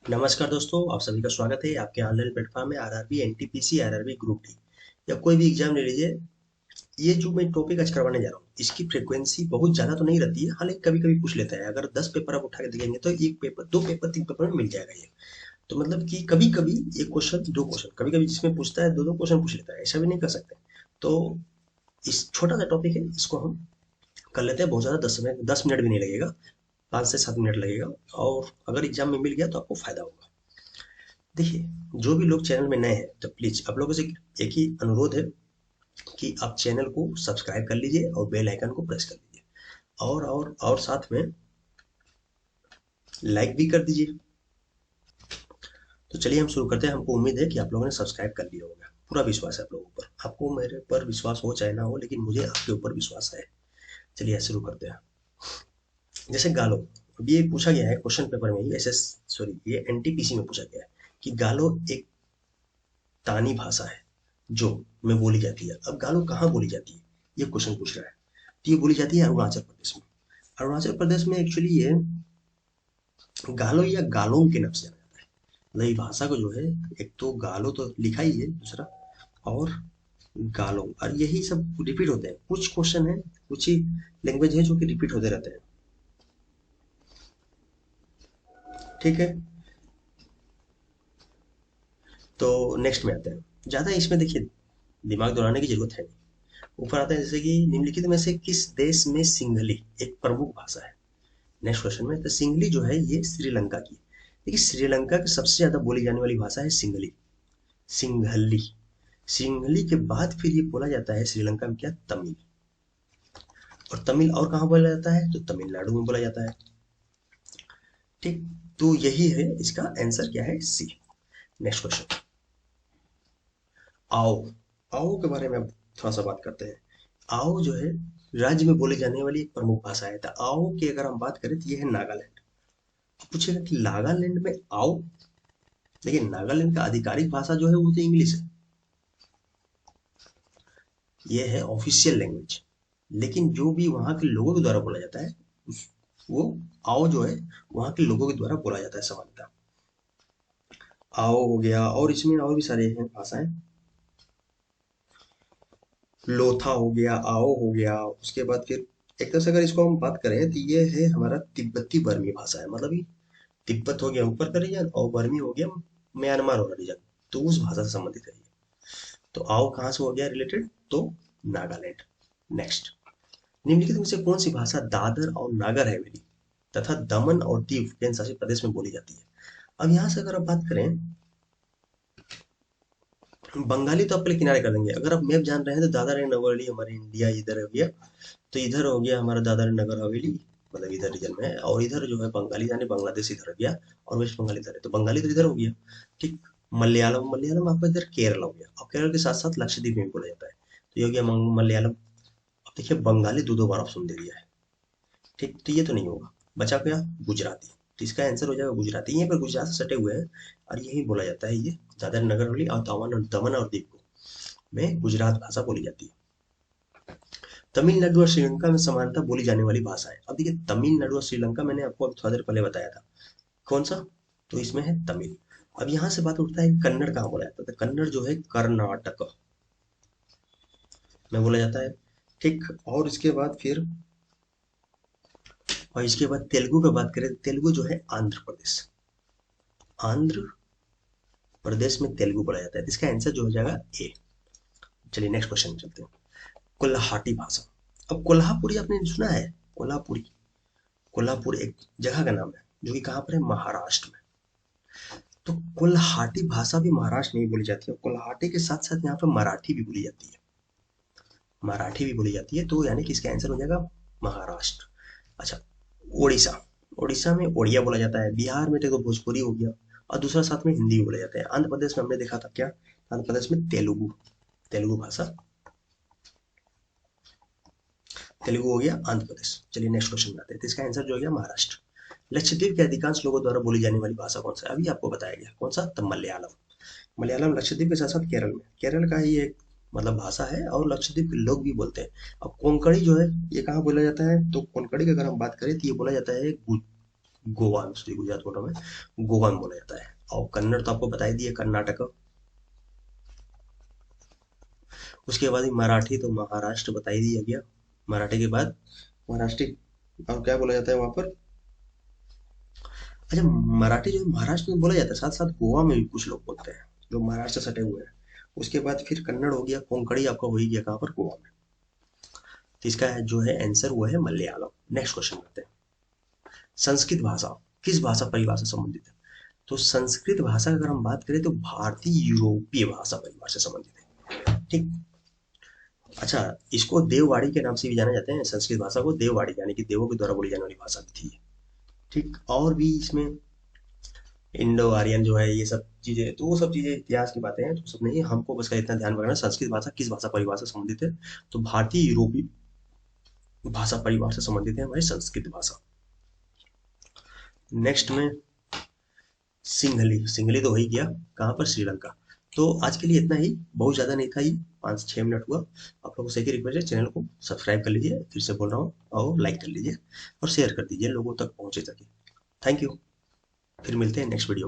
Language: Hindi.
नमस्कार दोस्तों, आप सभी का स्वागत है आपके ऑनलाइन प्लेटफॉर्म में RRB, NTPC, RRB group D या कोई भी एग्जाम ले लीजिए। ये जो मैं टॉपिक आज करवाने जा रहा हूँ, इसकी फ्रीक्वेंसी बहुत ज़्यादा तो नहीं रहती है, हालांकि कभी-कभी पूछ लेता है। अगर 10 पेपर आप उठा के देखेंगे तो एक पेपर, 2 पेपर, 3 पेपर में मिल जाएगा ये। तो मतलब कि कभी-कभी 1 क्वेश्चन, 2 क्वेश्चन, कभी-कभी जिसमें पूछता है 2-2 क्वेश्चन पूछ लेता है, ऐसा भी नहीं कर सकते। तो इस छोटा-सा टॉपिक है, इसको हम कर लेते हैं। बहुत ज़्यादा 10 मिनट भी नहीं लगेगा, 5 से 7 मिनट लगेगा और अगर एग्जाम में मिल गया तो आपको फ़ायदा होगा। देखिए, जो भी लोग चैनल में नए हैं तो प्लीज़ आप लोगों से एक ही अनुरोध है कि आप चैनल को सब्सक्राइब कर लीजिए और बेल आइकन को प्रेस कर लीजिए और साथ में लाइक भी कर दीजिए। तो चलिए हम शुरू करते हैं। हमको उम्मीद है कि आप लोगों ने सब्सक्राइब कर लिया होगा। पूरा विश्वास है आप लोगों पर। आपको मेरे पर विश्वास हो चाहे ना हो, लेकिन मुझे आपके ऊपर विश्वास है। चलिए शुरू करते हैं। जैसे गालो, अब ये पूछा गया है क्वेश्चन पेपर में ही, एसएस सॉरी ये एनटीपीसी में पूछा गया है कि गालो एक तानी भाषा है जो में बोली जाती है। अब गालो कहाँ बोली जाती है, ये क्वेश्चन पूछ रहा है। तो ये बोली जाती है अरुणाचल प्रदेश में। अरुणाचल प्रदेश में एक्चुअली ये गालो या गालोंग के नाम से जाना जाता है। मतलब ये भाषा को जो है, एक तो गालो तो लिखा ही है, दूसरा और गालोंग, और यही सब रिपीट होते हैं। कुछ क्वेश्चन है, कुछ ही लैंग्वेज है जो कि रिपीट होते रहते हैं। ठीक है, तो नेक्स्ट में आते हैं। ज़्यादा इसमें देखिए दिमाग दौड़ाने की जरूरत है नहीं। ऊपर आता है जैसे कि निम्नलिखित में से किस देश में सिंहली एक प्रमुख भाषा है। नेक्स्ट क्वेश्चन में तो सिंहली जो है ये श्रीलंका की। देखिए श्रीलंका की सबसे ज्यादा बोली जाने वाली भाषा है सिंहली, सिंघली। सिंहली के बाद फिर ये बोला जाता है श्रीलंका में क्या, तमिल। और तमिल और कहाँ बोला जाता है, तो तमिलनाडु में बोला जाता है। ठीक, तो यही है इसका आंसर, क्या है, सी। नेक्स्ट क्वेश्चन, आओ। आओ के बारे में अब थोड़ा सा बात करते हैं। आओ जो है राज्य में बोली जाने वाली एक प्रमुख भाषा है। तो आओ की अगर हम बात करें तो ये है नागालैंड। पूछेगा कि नागालैंड में आओ, लेकिन नागालैंड का आधिकारिक भाषा जो है वो तो इंग्लिश है, ये है ऑफिशियल लैंग्वेज। लेकिन जो भी वहाँ के लोगों के द्वारा बोला जाता है वो आओ जो है वहाँ के लोगों के द्वारा बोला जाता है सामान्यतः। आओ हो गया, और इसमें और भी सारे हैं भाषाएं। लोथा हो गया, आओ हो गया, उसके बाद फिर एक तरह से अगर इसको हम बात करें तो ये है हमारा तिब्बती बर्मी भाषा है। मतलब ये तिब्बत हो गया ऊपर का रीजन और बर्मी हो गया म्यांमार वाला रीजन, तो उस भाषा से संबंधित है ये। तो आओ कहाँ से हो गया रिलेटेड, तो नागालैंड। नेक्स्ट, निम्नलिखित में से कौन सी भाषा दादर और नागर हवेली तथा दमन और दीव केंद्र शासित प्रदेश में बोली जाती है। अब यहाँ से अगर आप बात करें, बंगाली तो आप पहले किनारे कर देंगे। अगर आप मैप जान रहे हैं तो दादर एंड नगर हवेली हमारे इंडिया इधर हो गया, तो इधर हो गया हमारा दादर एंड नगर हवेली, मतलब इधर रीजन में है। और इधर जो है बंगाली यानी बांग्लादेश इधर हो गया और वेस्ट बंगाल इधर है, तो बंगाली तो इधर हो गया। ठीक, मलयालम, मलयालम आपका इधर केरल हो गया, और केरल के साथ साथ लक्षद्वीप में भी बोला जाता है, तो ये हो गया मलयालम। अब देखिए बंगाली दो दो बार ऑप्शन दे दिया है। ठीक, तो ये तो नहीं होगा, बचा क्या, गुजराती। तो इसका आंसर हो जाएगा गुजराती। यहीं पर गुजरात से सटे हुए हैं और यही बोला जाता है ये दादर नगर हवेली और दमन और दीव में गुजरात भाषा बोली जाती है। तमिलनाडु और श्रीलंका में समानता बोली जाने वाली भाषा है। अब देखिए तमिलनाडु और श्रीलंका मैंने आपको अभी थोड़ा देर पहले बताया था, कौन सा, तो इसमें है तमिल। अब यहाँ से बात उठता है कि कन्नड़ कहाँ बोला जाता है। तो कन्नड़ जो है कर्नाटक में बोला जाता है। ठीक, और इसके बाद तेलुगु की बात करें तो तेलुगु जो है आंध्र प्रदेश, आंध्र प्रदेश में तेलुगु बोला जाता है। तो इसका आंसर जो हो जाएगा ए। चलिए नेक्स्ट क्वेश्चन चलते हैं। कोल्हाटी भाषा। अब कोल्हापुरी आपने सुना है, कोल्हापुरी, कोल्हापुर एक जगह का नाम है जो कि कहाँ पर है, महाराष्ट्र में। तो कोल्हाटी भाषा भी महाराष्ट्र में ही बोली जाती है। कोल्हाटी के साथ साथ यहाँ पे मराठी भी बोली जाती है, मराठी भी बोली जाती है। तो यानी कि इसका आंसर हो जाएगा महाराष्ट्र। अच्छा, उड़ीसा, उड़ीसा में उड़िया बोला जाता है। बिहार में देखो भोजपुरी हो गया और दूसरा साथ में हिंदी बोला जाता है। आंध्र प्रदेश में हमने देखा था क्या, आंध्र प्रदेश में तेलुगु, तेलुगु भाषा, तेलुगु हो गया आंध्र प्रदेश। चलिए नेक्स्ट क्वेश्चन में आते हैं। तो इसका आंसर जो हो गया महाराष्ट्र। लक्षद्वीप के अधिकांश लोगों द्वारा बोली जाने वाली भाषा कौन सा है, अभी आपको बताया गया कौन सा, तो मलयालम। मलयालम लक्षद्वीप के साथ साथ केरल में, केरल का ही एक मतलब भाषा है और लक्षद्वीप के लोग भी बोलते हैं। अब कोंकणी जो है ये कहाँ बोला जाता है, तो कोंकणी की अगर हम बात करें तो ये बोला जाता है गोवा में, सॉरी गुजरात बोल रहा हूँ मैं, गोवा में बोला जाता है। और कन्नड़ तो आपको बता ही दिया, कर्नाटक। उसके बाद ही मराठी तो महाराष्ट्र बता ही दिया गया। मराठी के बाद महाराष्ट्र, और क्या बोला जाता है वहां पर? अच्छा, मराठी जो है महाराष्ट्र में बोला जाता है, साथ साथ गोवा में भी कुछ लोग बोलते हैं जो महाराष्ट्र से सटे हुए हैं। उसके बाद फिर कन्नड़ हो गया, कोंकणी आपका हो ही गया, कहाँ पर? गोवा में। तो इसका जो है आंसर वो है मलयालम। नेक्स्ट क्वेश्चन करते हैं। संस्कृत भाषा किस भाषा परिवार से संबंधित है? तो संस्कृत भाषा की अगर हम बात करें तो भारतीय यूरोपीय भाषा परिवार से संबंधित है। ठीक। अच्छा, इसको देववाड़ी के नाम से भी जाना जाते हैं, संस्कृत भाषा को देववाड़ी, यानी कि देवों के द्वारा बोली जाने वाली भाषा भी थी। ठीक। और भी इसमें इंडो आर्यन जो है ये सब चीजें, तो वो सब चीजें इतिहास की बातें हैं, तो सब नहीं, हमको बस का इतना ध्यान रखना संस्कृत भाषा किस भाषा परिवार से संबंधित है। तो भारतीय यूरोपीय भाषा परिवार से संबंधित है हमारी संस्कृत भाषा। नेक्स्ट में सिंहली, सिंहली तो हो ही गया, कहाँ पर? श्रीलंका। तो आज के लिए इतना ही, बहुत ज्यादा नहीं था ये, 5-6 मिनट हुआ। आप लोगों से एक ही रिक्वेस्ट है, चैनल को सब्सक्राइब कर लीजिए, फिर से बोल रहा हूँ, और लाइक कर लीजिए और शेयर कर दीजिए, लोगों तक पहुंचे ताकि। Thank you. फिर मिलते हैं नेक्स्ट वीडियो में।